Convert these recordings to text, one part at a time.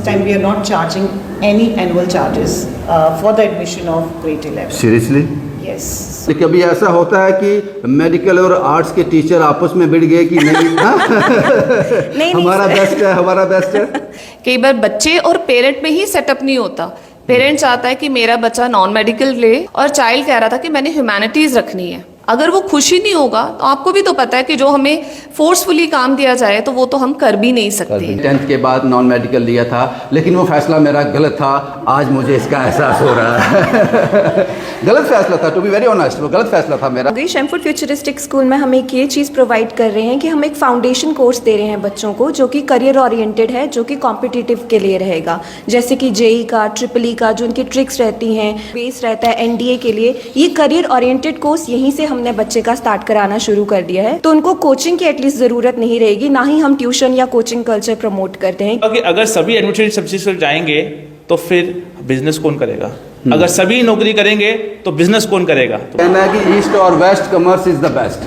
time we are not charging any annual charges for the admission of grade 11. Seriously? Yes. कभी ऐसा होता है कि मेडिकल और आर्ट्स के टीचर आपस में भिड़ गए कि नहीं, नहीं हमारा बेस्ट है, हमारा बेस्ट है? कई बार बच्चे और पेरेंट में ही सेटअप नहीं होता। पेरेंट चाहता है कि मेरा बच्चा नॉन मेडिकल ले और चाइल्ड कह रहा था कि मैंने ह्यूमैनिटीज रखनी है। अगर वो खुशी नहीं होगा तो आपको भी तो पता है कि जो हमें फोर्सफुली काम दिया जाए तो वो तो हम कर भी नहीं सकते। 10th के बाद नॉन मेडिकल लिया था, लेकिन वो फैसला मेरा गलत था। आज मुझे इसका एहसास हो रहा है। गलत फैसला था, टू बी वेरी ऑनेस्ट, वो गलत फैसला था मेरा। शैमफोर्ड फ्यूचरिस्टिक स्कूल में हम एक ये चीज़ प्रोवाइड कर रहे हैं कि हम एक फाउंडेशन कोर्स दे रहे हैं बच्चों को, जो कि करियर ओरिएंटेड है, जो कि कॉम्पिटिटिव के लिए रहेगा, जैसे कि जेई का, ट्रिपल ई का, जो उनकी ट्रिक्स रहती हैं, बेस रहता है एनडीए के लिए। ये करियर ओरिएंटेड कोर्स यहीं से हमने बच्चे का स्टार्ट कराना शुरू कर दिया है, तो उनको कोचिंग की एटलीस्ट ज़रूरत नहीं रहेगी, ना ही हम ट्यूशन या कोचिंग कल्चर प्रमोट करते हैं। अगर सभी एडमिनिस्ट्रेटिव सब्जेक्ट्स जाएंगे तो फिर बिजनेस कौन करेगा? अगर सभी नौकरी करेंगे तो बिजनेस कौन करेगा? कहना है कि ईस्ट और west commerce is the best.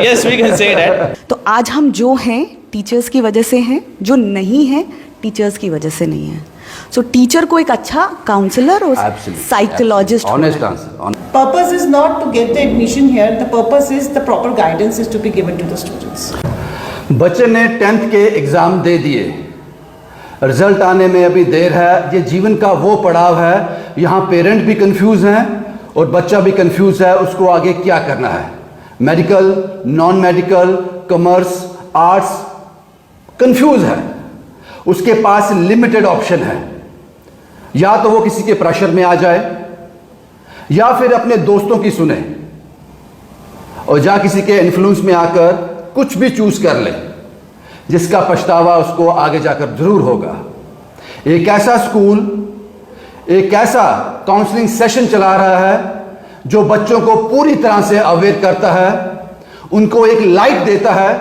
Yes, we can say that. तो आज हम जो हैं टीचर्स की वजह से हैं, जो नहीं हैं टीचर्स की वजह से नहीं हैं। सो टीचर को एक अच्छा काउंसलर और psychologist, honest answer. Purpose is not to get the admission here. The purpose is the proper guidance is to be given to the students. बच्चे ने 10th के एग्ज़ाम दे दिए, रिजल्ट आने में अभी देर है। ये जीवन का वो पड़ाव है, यहाँ पेरेंट भी कंफ्यूज हैं और बच्चा भी कंफ्यूज है, उसको आगे क्या करना है। Medical, non medical, commerce, arts, confuse है। उसके पास लिमिटेड ऑप्शन है, या तो वो किसी के प्रेशर में आ जाए, या फिर अपने दोस्तों की सुने और या किसी के इन्फ्लुएंस में आकर कुछ भी चूज कर ले, जिसका पछतावा उसको आगे जाकर जरूर होगा। एक ऐसा स्कूल, एक ऐसा काउंसलिंग सेशन चला रहा है जो बच्चों को पूरी तरह से अवेयर करता है, उनको एक लाइट देता है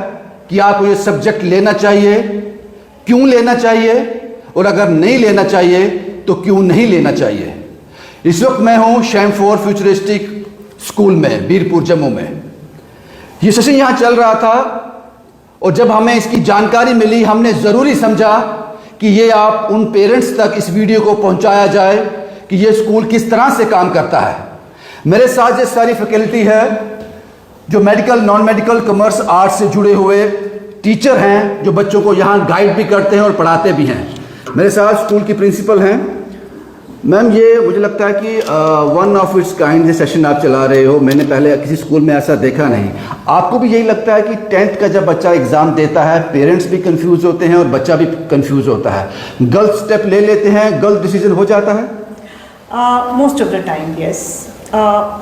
कि आपको ये सब्जेक्ट लेना चाहिए, क्यों लेना चाहिए, और अगर नहीं लेना चाहिए तो क्यों नहीं लेना चाहिए। इस वक्त मैं हूं शैमफोर्ड फ्यूचरिस्टिक स्कूल में, बीरपुर जम्मू में। ये सेशन यहां चल रहा था और जब हमें इसकी जानकारी मिली, हमने ज़रूरी समझा कि ये आप उन पेरेंट्स तक इस वीडियो को पहुंचाया जाए कि ये स्कूल किस तरह से काम करता है। मेरे साथ ये सारी फैकल्टी है जो medical, non medical, commerce, arts से जुड़े हुए टीचर हैं, जो बच्चों को यहाँ गाइड भी करते हैं और पढ़ाते भी हैं। मेरे साथ स्कूल की प्रिंसिपल हैं। मैम, ये मुझे लगता है कि वन ऑफ इट्स काइंड ये सेशन आप चला रहे हो, मैंने पहले किसी स्कूल में ऐसा देखा नहीं। आपको भी यही लगता है कि 10th का जब बच्चा एग्ज़ाम देता है, पेरेंट्स भी कंफ्यूज होते हैं और बच्चा भी कंफ्यूज होता है, गलत स्टेप ले लेते हैं, गलत डिसीजन हो जाता है? Most of the time yes.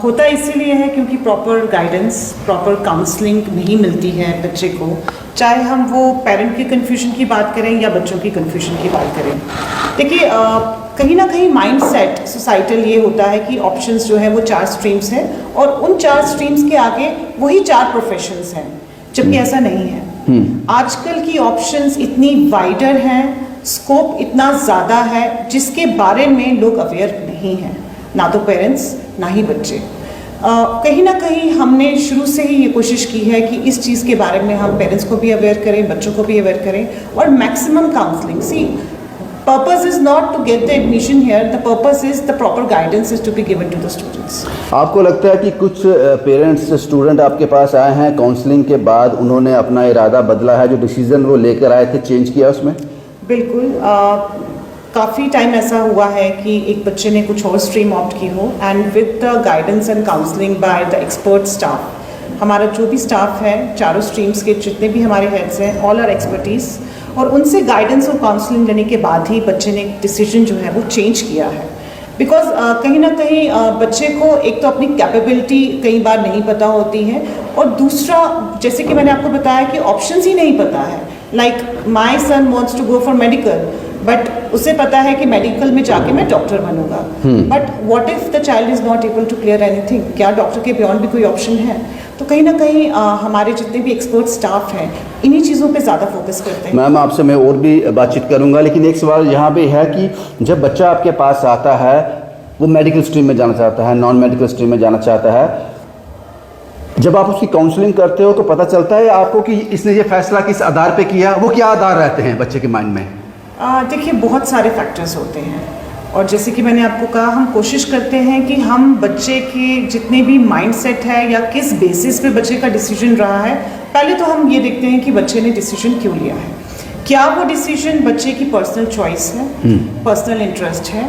होता इसीलिए है क्योंकि प्रॉपर गाइडेंस, प्रॉपर काउंसलिंग नहीं मिलती है बच्चे को, चाहे हम वो पेरेंट के कन्फ्यूजन की बात करें या बच्चों की कन्फ्यूजन की बात करें। देखिए, कहीं ना कहीं माइंड सेट सोसाइटल ये होता है कि ऑप्शंस जो है वो 4 स्ट्रीम्स हैं और उन 4 स्ट्रीम्स के आगे वही 4 प्रोफेशंस हैं, जबकि ऐसा नहीं है। आजकल की ऑप्शंस इतनी वाइडर हैं, स्कोप इतना ज़्यादा है, जिसके बारे में लोग अवेयर नहीं हैं, ना तो पेरेंट्स ना ही बच्चे। कहीं ना कहीं हमने शुरू से ही ये कोशिश की है कि इस चीज़ के बारे में हम पेरेंट्स को भी अवेयर करें, बच्चों को भी अवेयर करें, और maximum counselling. See, purpose is not to get the admission here, the purpose is the proper guidance is to be given to the students. आपको लगता है कि कुछ पेरेंट्स, स्टूडेंट आपके पास आए हैं काउंसलिंग के बाद, उन्होंने अपना इरादा बदला है, जो डिसीजन वो लेकर आए थे चेंज किया उसमें? बिल्कुल, काफ़ी टाइम ऐसा हुआ है कि एक बच्चे ने कुछ और स्ट्रीम ऑप्ट की हो, and with the guidance and counselling by the expert staff, हमारा जो भी स्टाफ है, चारों स्ट्रीम्स के जितने भी हमारे हेड्स हैं, ऑल आर एक्सपर्टीज़, और उनसे गाइडेंस और काउंसलिंग लेने के बाद ही बच्चे ने डिसीजन जो है वो चेंज किया है। बिकॉज कहीं ना कहीं बच्चे को एक तो अपनी कैपेबिलिटी कई बार नहीं पता होती है, और दूसरा, जैसे कि मैंने आपको बताया कि ऑप्शंस ही नहीं पता है। Like my son wants to go for medical, but उसे पता है कि मेडिकल में जाके मैं डॉक्टर बनूंगा, but what if the child is not able to clear anything? क्या डॉक्टर के बियॉन्ड भी कोई ऑप्शन है? तो कहीं ना कहीं हमारे जितने भी एक्सपर्ट स्टाफ हैं, इन्हीं चीज़ों पे ज़्यादा फोकस करते हैं। मैम, आपसे मैं और भी बातचीत करूंगा, लेकिन एक सवाल यहाँ पे है कि जब बच्चा आपके पास आता है, वो मेडिकल स्ट्रीम में जाना चाहता है, नॉन मेडिकल स्ट्रीम में जाना चाहता है, जब आप उसकी काउंसलिंग करते हो तो पता चलता है आपको कि इसने ये फैसला किस आधार पे किया? वो क्या आधार रहते हैं बच्चे के माइंड में? देखिए बहुत सारे फैक्टर्स होते हैं और जैसे कि मैंने आपको कहा हम कोशिश करते हैं कि हम बच्चे के जितने भी माइंडसेट है या किस बेसिस पे बच्चे का डिसीजन रहा है, पहले तो हम ये देखते हैं कि बच्चे ने डिसीजन क्यों लिया है। क्या वो डिसीजन बच्चे की पर्सनल चॉइस है, पर्सनल इंटरेस्ट है,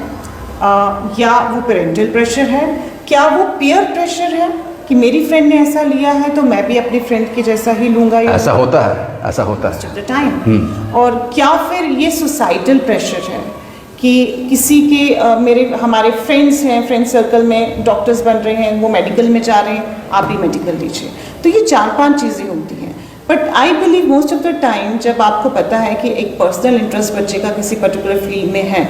या वो पेरेंटल प्रेशर है, क्या वो पीयर प्रेशर है कि मेरी फ्रेंड ने ऐसा लिया है तो मैं भी अपनी फ्रेंड के जैसा ही लूँगा, या ऐसा होता है टाइम, और क्या फिर ये सोसाइटल प्रेशर है कि किसी के हमारे फ्रेंड्स हैं, फ्रेंड सर्कल में डॉक्टर्स बन रहे हैं, वो मेडिकल में जा रहे हैं, आप भी मेडिकल लीजिए। तो ये 4-5 चीज़ें होती हैं। But I believe most of the time जब आपको पता है कि एक पर्सनल इंटरेस्ट बच्चे का किसी पर्टिकुलर फील्ड में है,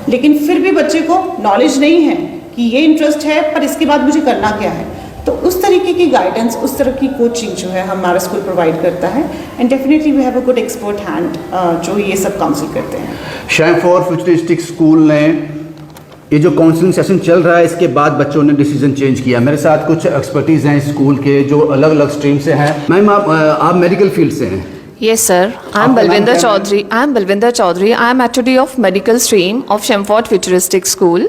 लेकिन फिर भी बच्चे को नॉलेज नहीं है कि ये इंटरेस्ट है पर इसके बाद मुझे करना क्या है, तो उस तरीके की गाइडेंस, उस तरह की कोचिंग जो है हमारा स्कूल प्रोवाइड करता है। And definitely we have a good expert hand जो ये सब काउंसिल करते हैं। शैमफोर्ड फ्यूचरिस्टिक स्कूल ने ये जो काउंसलिंग सेशन चल रहा है, इसके बाद बच्चों ने डिसीजन चेंज किया। मेरे साथ कुछ एक्सपर्टीज़ हैं स्कूल के जो अलग अलग स्ट्रीम से हैं। मैम आप मेडिकल फील्ड से हैं? Yes, sir. I'm Balvinder Chaudhary. I'm actually of medical stream of Shemford Futuristic School.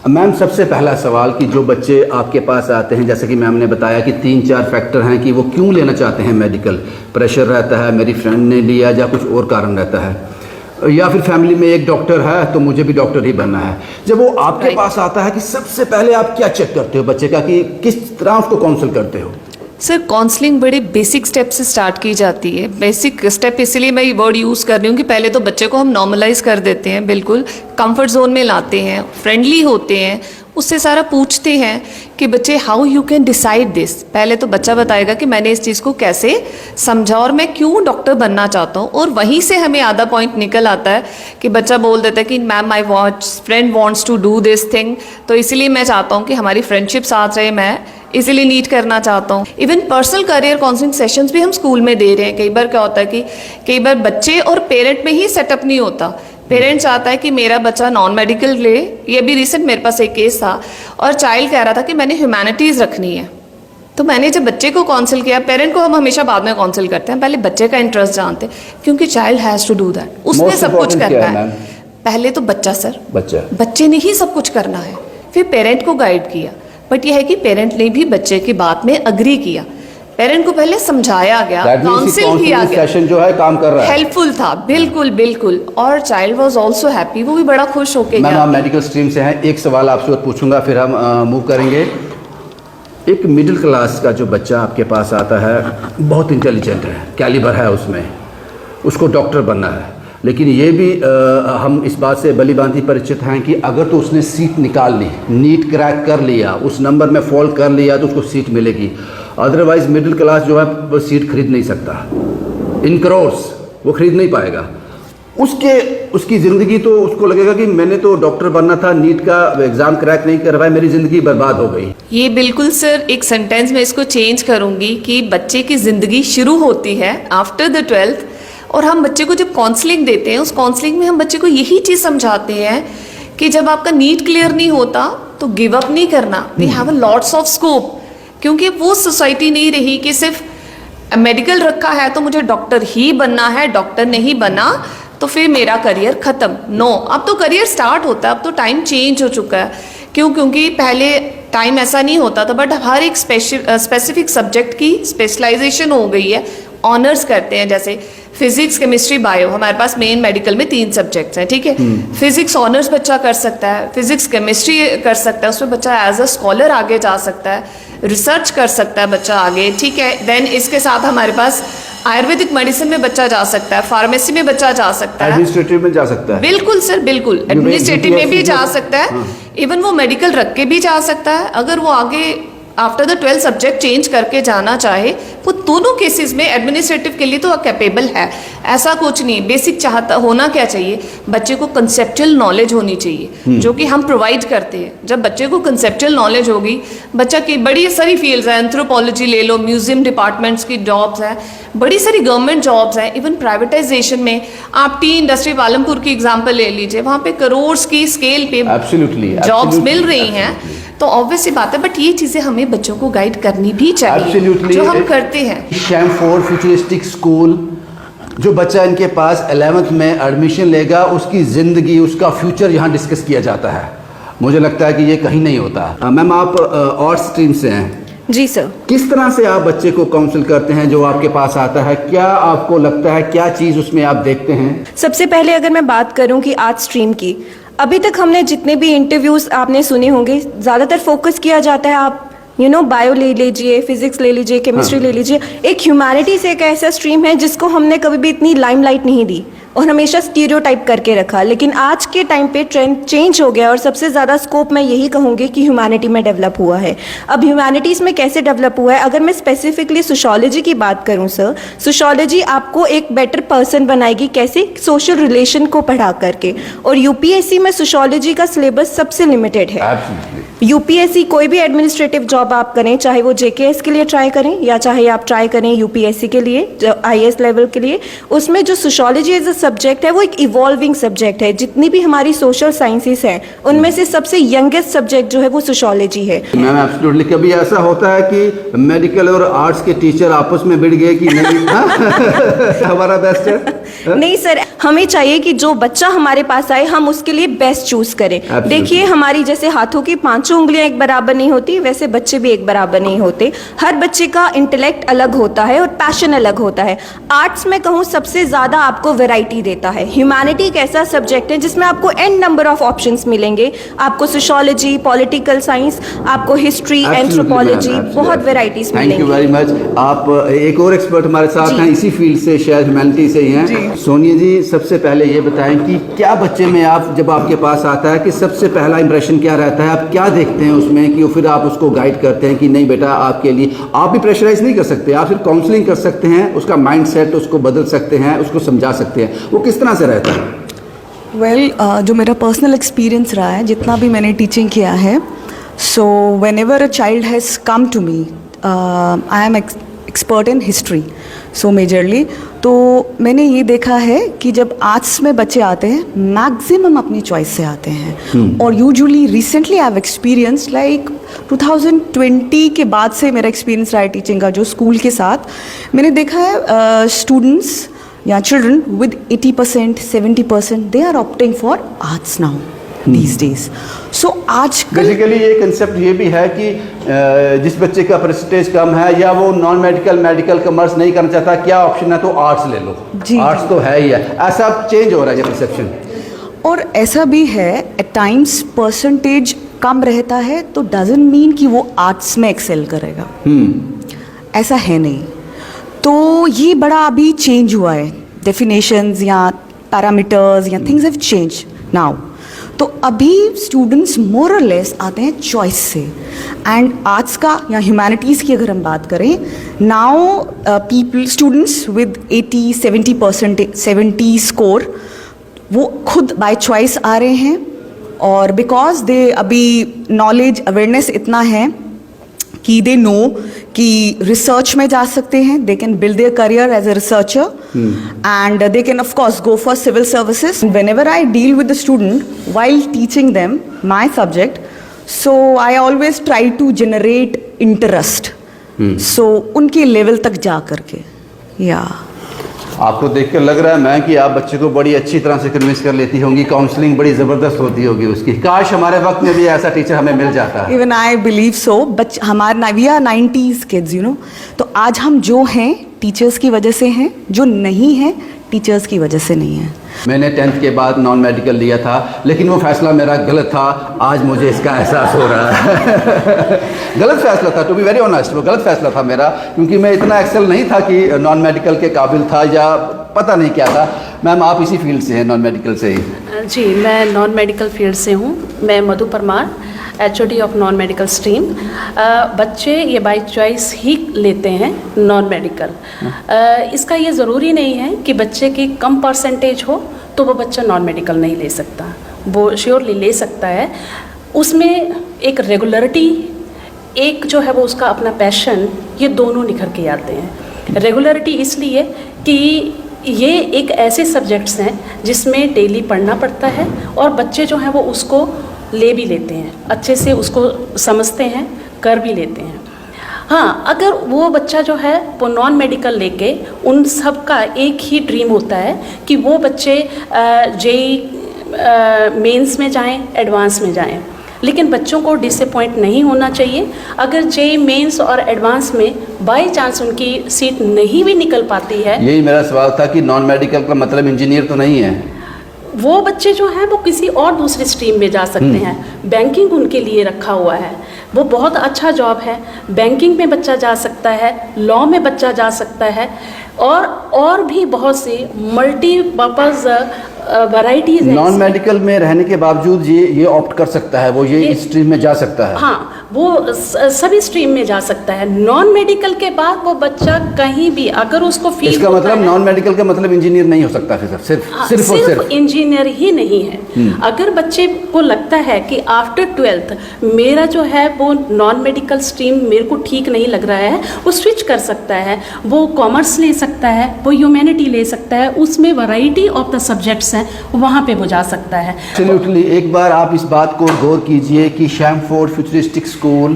Ma'am सबसे पहला सवाल कि जो बच्चे आपके पास आते हैं, जैसे कि मैम ने बताया कि 3-4 फैक्टर हैं कि वो क्यों लेना चाहते हैं मेडिकल। प्रेशर रहता है, मेरी फ्रेंड ने लिया, या कुछ और कारण रहता है, या फिर फैमिली में एक डॉक्टर है तो मुझे भी डॉक्टर ही बनना है। जब वो आपके पास आता है कि सबसे पहले आप क्या चेक करते हो बच्चे का, कि किस तरह उसको काउंसिल करते हो? सर काउंसलिंग बड़े बेसिक स्टेप से स्टार्ट की जाती है। बेसिक स्टेप इसलिए मैं ये वर्ड यूज़ कर रही हूँ कि पहले तो बच्चे को हम नॉर्मलाइज कर देते हैं, बिल्कुल कंफर्ट जोन में लाते हैं, फ्रेंडली होते हैं, उससे सारा पूछते हैं कि बच्चे how you can decide this. पहले तो बच्चा बताएगा कि मैंने इस चीज़ को कैसे समझा और मैं क्यों डॉक्टर बनना चाहता हूँ, और वहीं से हमें आधा पॉइंट निकल आता है कि बच्चा बोल देता है कि ma'am my friend wants to do this thing, तो इसीलिए मैं चाहता हूँ कि हमारी फ्रेंडशिप साथ रहे, मैं इसीलिए नीट करना चाहता हूँ। Even personal career counselling sessions भी हम स्कूल में दे रहे हैं। कई बार क्या होता है कि कई बार बच्चे और पेरेंट में ही सेटअप नहीं होता। पेरेंट चाहता है कि मेरा बच्चा नॉन मेडिकल ले, ये भी रिसेंट मेरे पास एक केस था, और चाइल्ड कह रहा था कि मैंने ह्यूमैनिटीज़ रखनी है। तो मैंने जब बच्चे को काउंसिल किया, पेरेंट को हम हमेशा बाद में काउंसिल करते हैं, पहले बच्चे का इंटरेस्ट जानते हैं, क्योंकि child has to do that, उसने सब कुछ करना है। पहले तो बच्चा सर, बच्चे ने ही सब कुछ करना है, फिर पेरेंट को गाइड किया। बट यह है कि पेरेंट ने भी बच्चे की बात में अग्री किया, पेरेंट को पहले समझाया गया, काउंसिल किया गया, सेशन जो है काम कर रहा है, हेल्पफुल था, बिल्कुल बिल्कुल, और चाइल्ड वाज आल्सो हैप्पी, वो भी बड़ा खुश होके गया। मैम आप मेडिकल स्ट्रीम से हैं, एक सवाल आपसे और पूछूंगा फिर हम मूव करेंगे। एक मिडिल क्लास का जो बच्चा आपके पास आता है, बहुत इंटेलिजेंट है, कैलिबर है उसमें, उसको डॉक्टर बनना है, लेकिन ये भी हम इस बात से भली भांति परिचित हैं कि अगर तो उसने सीट निकाल ली, नीट क्रैक कर लिया, उस नंबर में फॉल कर लिया, तो उसको सीट मिलेगी। अदरवाइज मिडिल क्लास जो है वो सीट खरीद नहीं सकता, इन करोर्स वो खरीद नहीं पाएगा। उसकी ज़िंदगी तो उसको लगेगा कि मैंने तो डॉक्टर बनना था, नीट का एग्ज़ाम क्रैक नहीं कर पाया, मेरी ज़िंदगी बर्बाद हो गई। ये बिल्कुल सर एक सेंटेंस में इसको चेंज करूँगी कि बच्चे की ज़िंदगी शुरू होती है आफ्टर द 12th, और हम बच्चे को जब काउंसलिंग देते हैं, उस काउंसलिंग में हम बच्चे को यही चीज़ समझाते हैं कि जब आपका नीट क्लियर नहीं होता तो गिव अप नहीं करना, we have a lots of scope, क्योंकि वो सोसाइटी नहीं रही कि सिर्फ मेडिकल रखा है तो मुझे डॉक्टर ही बनना है, डॉक्टर नहीं बना तो फिर मेरा करियर ख़त्म। नो, अब तो करियर स्टार्ट होता है, अब तो टाइम चेंज हो चुका है। क्योंकि पहले टाइम ऐसा नहीं होता था, बट हर एक स्पेसिफिक सब्जेक्ट की स्पेशलाइजेशन हो गई है, ऑनर्स करते हैं, जैसे फिजिक्स, केमिस्ट्री, बायो, हमारे पास मेन मेडिकल में 3 सब्जेक्ट्स हैं, ठीक है। फिजिक्स ऑनर्स बच्चा कर सकता है, फिजिक्स केमिस्ट्री कर सकता है, उसमें बच्चा एज अ स्कॉलर आगे जा सकता है, रिसर्च कर सकता है बच्चा आगे, ठीक है। देन इसके साथ हमारे पास आयुर्वेदिक मेडिसिन में बच्चा जा सकता है, फार्मेसी में बच्चा जा सकता है, एडमिनिस्ट्रेटिव में जा सकता है, बिल्कुल सर, बिल्कुल एडमिनिस्ट्रेटिव में भी जा सकता है, इवन वो मेडिकल रख के भी जा सकता है। अगर वो आगे आफ्टर द 12 सब्जेक्ट चेंज करके जाना चाहे, वो दोनों केसेस में एडमिनिस्ट्रेटिव के लिए तो कैपेबल है, ऐसा कुछ नहीं। बेसिक चाहता होना क्या चाहिए, बच्चे को कंसेप्चुअल नॉलेज होनी चाहिए, जो कि हम प्रोवाइड करते हैं। जब बच्चे को कंसेप्चुअल नॉलेज होगी, बच्चा की बड़ी सारी फील्ड्स हैं, एंथ्रोपोलॉजी ले लो, म्यूजियम डिपार्टमेंट्स की जॉब्स हैं, बड़ी सारी गवर्नमेंट जॉब्स हैं, इवन प्राइवेटाइजेशन में आप टी इंडस्ट्री पालमपुर की एग्जाम्पल ले लीजिए, वहाँ पे करोड़ की स्केल पे जॉब्स मिल रही हैं, तो ऑब्वियस सी बात है। बट ये चीज़ें हमें बच्चों को गाइड करनी भी चाहिए, जो हम करते हैं। शैमफोर्ड फ्यूचरिस्टिक स्कूल जो बच्चा इनके पास 11th में एडमिशन लेगा उसकी ज़िंदगी, उसका फ्यूचर यहाँ डिस्कस किया जाता है। मुझे लगता है कि ये कहीं नहीं होता। मैम आप आर्ट्स स्ट्रीम से हैं, जी सर। किस तरह से आप बच्चे को काउंसिल करते हैं जो आपके पास आता है? क्या आपको लगता है, क्या चीज़ उसमें आप देखते हैं? सबसे पहले अगर मैं बात करूं कि आर्ट स्ट्रीम की, अभी तक हमने जितने भी इंटरव्यूज़ आपने सुने होंगे, ज़्यादातर फोकस किया जाता है, आप बायो ले लीजिए, फिजिक्स ले लीजिए, केमिस्ट्री ले लीजिए। एक ह्यूमैनिटीज़ एक ऐसा स्ट्रीम है जिसको हमने कभी भी इतनी लाइमलाइट नहीं दी और हमेशा स्टीरियोटाइप करके रखा। लेकिन आज के टाइम पे ट्रेंड चेंज हो गया और सबसे ज़्यादा स्कोप मैं यही कहूँगी कि ह्यूमैनिटी में डेवलप हुआ है। अब ह्यूमैनिटीज़ में कैसे डेवलप हुआ है, अगर मैं स्पेसिफिकली सोशोलॉजी की बात करूँ सर, सोशोलॉजी आपको एक बेटर पर्सन बनाएगी, कैसे? सोशल रिलेशन को पढ़ा करके। और यूपीएससी में सोशोलॉजी का सिलेबस सबसे लिमिटेड है। यूपीएससी कोई भी एडमिनिस्ट्रेटिव जॉब आप करें, चाहे वो जेकेएस के लिए ट्राई करें या चाहे आप ट्राई करें यूपीएससी के लिए, आईएएस लेवल के लिए, उसमें जो सोशोलॉजी एज अ सब्जेक्ट है वो एक इवॉल्विंग सब्जेक्ट है। जितनी भी हमारी सोशल साइंसेस हैं उनमें से सबसे यंगेस्ट सब्जेक्ट जो है वो सोशोलॉजी है। Ma'am absolutely. कभी ऐसा होता है कि मेडिकल और आर्ट्स के टीचर आपस में भिड़ गए कि नहीं हमारा बेस्ट है? नहीं सर, हमें चाहिए कि जो बच्चा हमारे पास आए हम उसके लिए बेस्ट चूज करें। देखिए, हमारी जैसे हाथों की 5 उंगलियां एक बराबर नहीं होती, वैसे बच्चे भी एक बराबर नहीं होते। हर बच्चे का इंटेलेक्ट अलग होता है और पैशन अलग होता है। आर्ट्स में कहूँ सबसे ज्यादा आपको वैरायटी देता है। ह्यूमैनिटी एक ऐसा सब्जेक्ट है जिसमें आपको एन नंबर ऑफ ऑप्शंस मिलेंगे। आपको सोशोलॉजी, पॉलिटिकल साइंस, आपको हिस्ट्री, एंथ्रोपोलॉजी, बहुत वेराइटीज मिलेंगी। Thank you very much. आप एक और एक्सपर्ट हमारे साथ हैं इसी फील्ड से, शायद ह्यूमैनिटी से ही हैं। सोनिया जी, सबसे पहले ये बताएं कि क्या बच्चे में आप जब आपके पास आता है कि सबसे पहला इंप्रेशन क्या रहता है? आप क्या देखते हैं उसमें कि फिर आप उसको गाइड करते हैं कि नहीं बेटा आपके लिए, आप भी प्रेशराइज नहीं कर सकते, आप सिर्फ काउंसलिंग कर सकते हैं, उसका माइंड सेट उसको बदल सकते हैं, उसको समझा सकते हैं, वो किस तरह से रहता है? वेल, जो मेरा पर्सनल एक्सपीरियंस रहा है, जितना भी मैंने टीचिंग किया है, so whenever a child has come to me, I am expert in history, so majorly, तो मैंने ये देखा है कि जब आर्ट्स में बच्चे आते हैं मैक्सिमम अपनी चॉइस से आते हैं। और usually recently I have experience like 2020 के बाद से मेरा एक्सपीरियंस रहा है टीचिंग का, जो स्कूल के साथ मैंने देखा है स्टूडेंट्स या children with 80%, 70% they are opting for arts now these days. So आजकल बेसिकली ये कंसेप्ट ये भी है कि जिस बच्चे का परसेंटेज कम है या वो नॉन मेडिकल, मेडिकल, कॉमर्स नहीं करना चाहता, क्या ऑप्शन है तो आर्ट्स ले लो, आर्ट्स तो है ही है। ऐसा चेंज हो रहा है ये कंसेप्शन। और ऐसा भी है एट टाइम्स परसेंटेज कम रहता है तो डजंट मीन कि वो आर्ट्स में एक्सेल करेगा, ऐसा है नहीं। तो ये बड़ा अभी चेंज हुआ है, डेफिनेशंस या पैरामीटर्स या थिंग्स हैव चेंज नाउ। तो अभी स्टूडेंट्स मोर और लेस आते हैं चॉइस से। एंड आर्ट्स का या ह्यूमैनिटीज़ की अगर हम बात करें, now people students with 80-70% 70 score वो खुद बाय चॉइस आ रहे हैं। और बिकॉज दे अभी नॉलेज अवेयरनेस इतना है कि दे नो कि रिसर्च में जा सकते हैं, they can build their career as a researcher and they can of course go for civil services. Whenever I deal with the student while teaching them my subject, so I always try to generate interest, so उनके level तक जा करके। या आपको देखकर लग रहा है मैं कि आप बच्चे को बड़ी अच्छी तरह से कन्विंस कर लेती होंगी, काउंसलिंग बड़ी ज़बरदस्त होती होगी उसकी। काश हमारे वक्त में भी ऐसा टीचर हमें मिल जाता है। Even I believe so. हमारे we are 90s kids, you know, तो आज हम जो हैं टीचर्स की वजह से हैं, जो नहीं हैं टीचर्स की वजह से नहीं है। मैंने 10th के बाद नॉन मेडिकल लिया था, लेकिन वो फैसला मेरा गलत था। आज मुझे इसका एहसास हो रहा है गलत फैसला था, टू बी वेरी ऑनेस्ट, वो गलत फैसला था मेरा, क्योंकि मैं इतना एक्सेल नहीं था कि नॉन मेडिकल के काबिल था या पता नहीं क्या था। मैम आप इसी फील्ड से हैं, नॉन मेडिकल से ही? जी, मैं नॉन मेडिकल फील्ड से हूँ। मैं Madhu Parmar, HOD of non medical stream. बच्चे ये बाई चॉइस ही लेते हैं नॉन मेडिकल। इसका ये ज़रूरी नहीं है कि बच्चे की कम परसेंटेज हो तो वो बच्चा नॉन मेडिकल नहीं ले सकता, वो श्योरली ले सकता है। उसमें एक रेगुलरिटी, एक जो है वो उसका अपना पैशन, ये दोनों निखर के आते हैं। रेगुलरिटी इसलिए कि ये एक ऐसे सब्जेक्ट्स हैं जिसमें डेली पढ़ना पड़ता है और बच्चे जो हैं वो उसको ले भी लेते हैं, अच्छे से उसको समझते हैं, कर भी लेते हैं। हाँ, अगर वो बच्चा जो है वो नॉन मेडिकल लेके, उन सब का एक ही ड्रीम होता है कि वो बच्चे जेई मेंस में जाएं, एडवांस में जाएं, लेकिन बच्चों को डिसअपॉइंट नहीं होना चाहिए। अगर जेई मेंस और एडवांस में बाई चांस उनकी सीट नहीं भी निकल पाती है, यही मेरा सवाल था कि नॉन मेडिकल का मतलब इंजीनियर तो नहीं है। वो बच्चे जो हैं वो किसी और दूसरी स्ट्रीम में जा सकते हैं। बैंकिंग उनके लिए रखा हुआ है, वो बहुत अच्छा जॉब है। बैंकिंग में बच्चा जा सकता है, लॉ में बच्चा जा सकता है, और भी बहुत सी मल्टीपर्पज़ वैरायटीज हैं। नॉन मेडिकल में रहने के बावजूद ये ऑप्ट कर सकता है, वो ये स्ट्रीम में जा सकता है। हाँ, वो सभी स्ट्रीम में जा सकता है। नॉन मेडिकल के बाद वो बच्चा कहीं भी, अगर उसको फील इसका मतलब नॉन मेडिकल का मतलब इंजीनियर नहीं हो सकता फिर सिर्फ इंजीनियर ही नहीं है। अगर बच्चे को लगता है कि आफ्टर 12th मेरा जो है वो नॉन मेडिकल स्ट्रीम मेरे को ठीक नहीं लग रहा है, वो स्विच कर सकता है। वो कॉमर्स ले सकता है, वो ह्यूमैनिटी ले सकता है, उसमें वैरायटी ऑफ द सब्जेक्ट्स हैं, वहाँ पे वो जा सकता है। एब्सोल्युटली। एक बार आप इस बात को गौर कीजिए कि शैमफोर्ड फ्यूचरिस्टिक स्कूल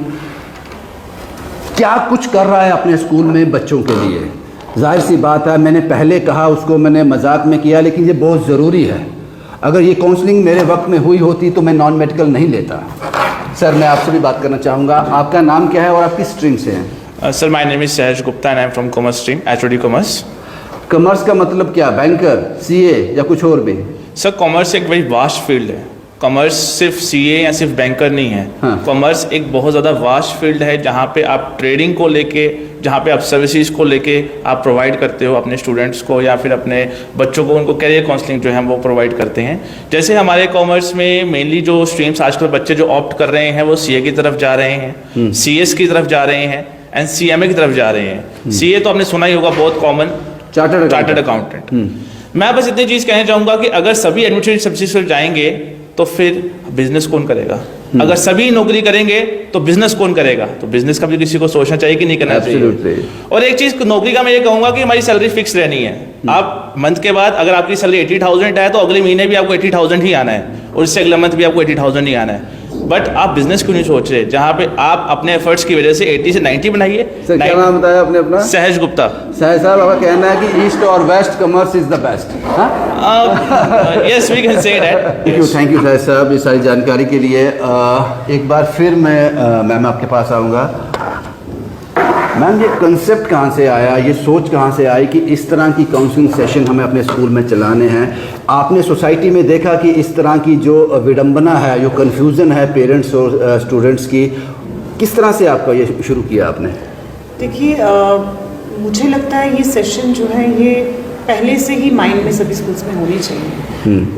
क्या कुछ कर रहा है अपने स्कूल में बच्चों के लिए। जाहिर सी बात है, मैंने पहले कहा, उसको मैंने मजाक में किया, लेकिन ये बहुत ज़रूरी है। अगर ये काउंसलिंग मेरे वक्त में हुई होती तो मैं नॉन मेडिकल नहीं लेता। सर, मैं आपसे भी बात करना चाहूँगा, आपका नाम क्या है और आप किस स्ट्रीम से हैं? सर, माय नेम इज सहज Gupta and I am from commerce stream, HOD commerce. Commerce का मतलब क्या, बैंकर, CA या कुछ और भी? सर, कॉमर्स एक बड़ी वास्ट फील्ड है। कॉमर्स सिर्फ CA या सिर्फ बैंकर नहीं है। हाँ। कॉमर्स एक बहुत ज़्यादा वास्ट फील्ड है, जहाँ पे आप ट्रेडिंग को लेके, जहाँ पे आप सर्विसेज को लेके आप प्रोवाइड करते हो अपने स्टूडेंट्स को या फिर अपने बच्चों को, उनको कैरियर काउंसलिंग जो है वो प्रोवाइड करते हैं। जैसे हमारे कॉमर्स में मेनली जो स्ट्रीम्स आजकल बच्चे जो ऑप्ट कर रहे हैं वो CA की तरफ जा रहे हैं, CS की तरफ जा रहे हैं एंड CMA की तरफ जा रहे हैं। CA तो आपने सुना ही होगा, बहुत कॉमन, चार्टर्ड अकाउंटेंट। मैं बस इतनी चीज़ कहना चाहूँगा कि अगर सभी एडमिनिस्ट्रेटिव सब्जेक्ट्स जाएंगे तो फिर बिजनेस कौन करेगा? अगर सभी नौकरी करेंगे तो बिजनेस कौन करेगा? तो बिजनेस का भी किसी को सोचना चाहिए कि नहीं करना चाहिए। और एक चीज़ नौकरी का मैं ये कहूँगा कि हमारी सैलरी फिक्स रहनी है। आप मंथ के बाद अगर आपकी सैलरी 80,000 है तो अगले महीने भी आपको 80,000 ही आना है, और इससे अगले मंथ भी आपको 80,000 ही आना है। बट आप बिजनेस क्यों नहीं सोच रहे, जहाँ पे आप अपने एफर्ट्स की वजह से 80 से 90 बनाइए। सर, क्या नाम बताया आपने अपना? सहज गुप्ता। सहज साहब, आपका कहना है कि ईस्ट और west commerce is the best? Yes, we can say that. Thank you Sahaj साहब, ये सारी जानकारी के लिए। एक बार फिर मैं मैम आपके पास आऊँगा। मैम, ये कंसेप्ट कहाँ से आया, ये सोच कहाँ से आई कि इस तरह की काउंसलिंग सेशन हमें अपने स्कूल में चलाने हैं? आपने सोसाइटी में देखा कि इस तरह की जो विडंबना है, जो कन्फ्यूज़न है पेरेंट्स और स्टूडेंट्स की, किस तरह से आपका ये शुरू किया आपने? देखिए, मुझे लगता है ये सेशन जो है ये पहले से ही माइंड में सभी स्कूल्स में होनी चाहिए।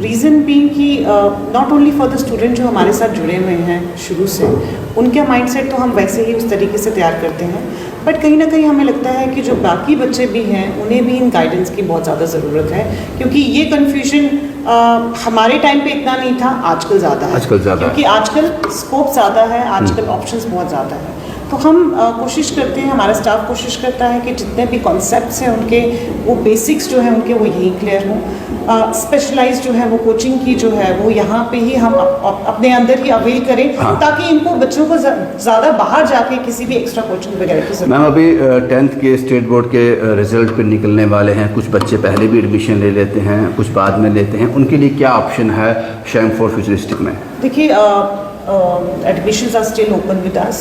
रीज़न बीइंग कि not only for the student जो हमारे साथ जुड़े हुए हैं शुरू से, उनका माइंडसेट तो हम वैसे ही उस तरीके से तैयार करते हैं, बट कहीं ना कहीं हमें लगता है कि जो बाकी बच्चे भी हैं उन्हें भी इन गाइडेंस की बहुत ज़्यादा ज़रूरत है, क्योंकि ये कन्फ्यूजन हमारे टाइम पे इतना नहीं था, आजकल ज़्यादा है। क्योंकि आजकल स्कोप ज़्यादा है, आजकल ऑप्शंस बहुत ज़्यादा है। तो हम कोशिश करते हैं, हमारा स्टाफ कोशिश करता है कि जितने भी कॉन्सेप्ट्स हैं उनके, वो बेसिक्स जो हैं उनके वो यहीं क्लियर हों। स्पेशलाइज जो है वो कोचिंग की जो है वो यहाँ पे ही हम अपने अंदर ही अवेल करें, ताकि इनको बच्चों को ज़्यादा बाहर जाके किसी भी एक्स्ट्रा कोचिंग वगैरह की। मैम, अभी 10th के स्टेट बोर्ड के रिजल्ट पे निकलने वाले हैं। कुछ बच्चे पहले भी एडमिशन ले लेते हैं, कुछ बाद में लेते हैं। उनके लिए क्या ऑप्शन है शैमफोर्ड फ्यूचरिस्टिक में? देखिए, admissions are still open with us,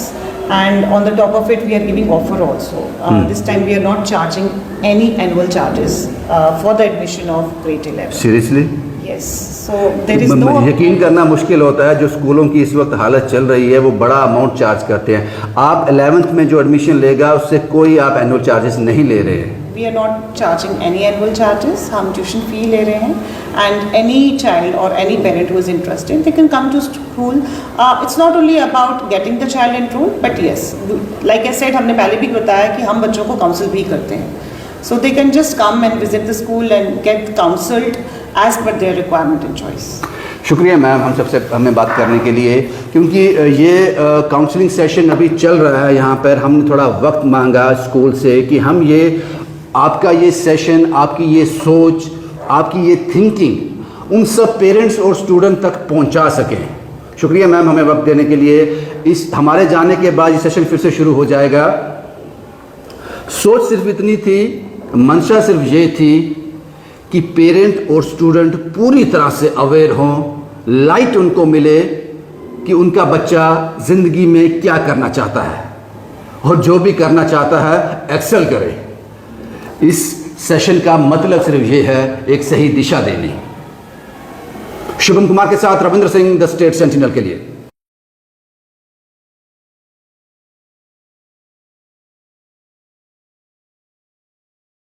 and on the top of it we are giving offer also. This time we are not charging any annual charges for the admission of grade 11. Seriously? Yes, so there is no. यकीन करना मुश्किल होता है, जो स्कूलों की इस वक्त हालत चल रही है वो बड़ा अमाउंट चार्ज करते हैं। आप 11th में जो एडमिशन लेगा उससे कोई आप एनुअल चार्जेस नहीं ले रहे हैं? We are not charging any annual charges. हम ट्यूशन फी ले रहे हैं, and any child or any parent who is interested, they can come to school. It's not only about getting the child enrolled, but yes, like I said, हमने पहले भी बताया कि हम बच्चों को काउंसिल भी करते हैं, so they can just come and visit the school and get counseled as per their requirement and choice. शुक्रिया मैम हम सबसे हमें बात करने के लिए, क्योंकि ये काउंसलिंग सेशन अभी चल रहा है यहाँ पर। हमने थोड़ा वक्त मांगा स्कूल से कि हम ये आपका ये सेशन, आपकी ये सोच, आपकी ये थिंकिंग उन सब पेरेंट्स और स्टूडेंट तक पहुँचा सकें। शुक्रिया मैम हमें वक्त देने के लिए। इस हमारे जाने के बाद ये सेशन फिर से शुरू हो जाएगा। सोच सिर्फ इतनी थी, मंशा सिर्फ ये थी कि पेरेंट और स्टूडेंट पूरी तरह से अवेयर हों, लाइट उनको मिले कि उनका बच्चा ज़िंदगी में क्या करना चाहता है और जो भी करना चाहता है एक्सेल करे। इस सेशन का मतलब सिर्फ ये है, एक सही दिशा देनी। शुभम कुमार के साथ Ravindra Singh, the state sentinel के लिए।